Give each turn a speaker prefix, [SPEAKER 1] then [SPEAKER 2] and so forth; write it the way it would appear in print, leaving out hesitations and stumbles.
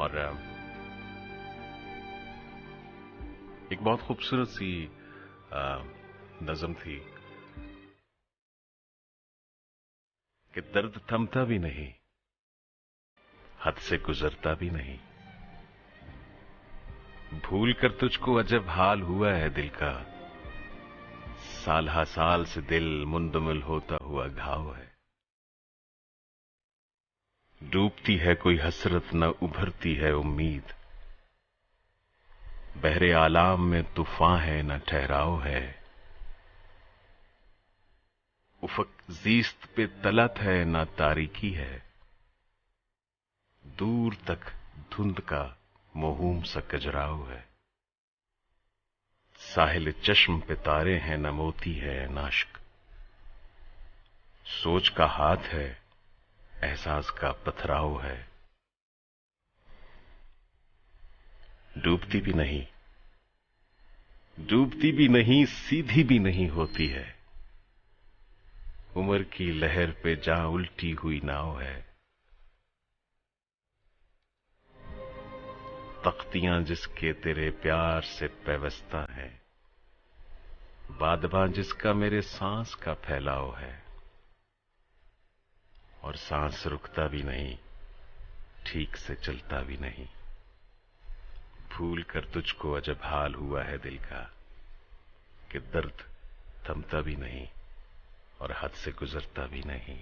[SPEAKER 1] और एक बहुत खूबसूरत सी नज़म थी कि दर्द थमता भी नहीं, हद से गुजरता भी नहीं, भूल कर तुझको अजब हाल हुआ है दिल का, साल हा साल से दिल मुंदमिल होता हुआ घाव है। डूबती है कोई हसरत न उभरती है उम्मीद, बहरे आलाम में तूफान है न ठहराव है। उफक जीस्त पे तलत है न तारीकी है, दूर तक धुंध का मोहूम सा कजराव है। साहिल चश्म पे तारे हैं न मोती है नाश्क, सोच का हाथ है एहसास का पथराव है। डूबती भी नहीं, डूबती भी नहीं, सीधी भी नहीं होती है, उम्र की लहर पे जहां उल्टी हुई नाव है। तख्तियां जिसके तेरे प्यार से पैवस्ता है, बादबां जिसका मेरे सांस का फैलाव है। और सांस रुकता भी नहीं, ठीक से चलता भी नहीं, भूल कर तुझको अजब हाल हुआ है दिल का, कि दर्द थमता भी नहीं और हद से गुजरता भी नहीं।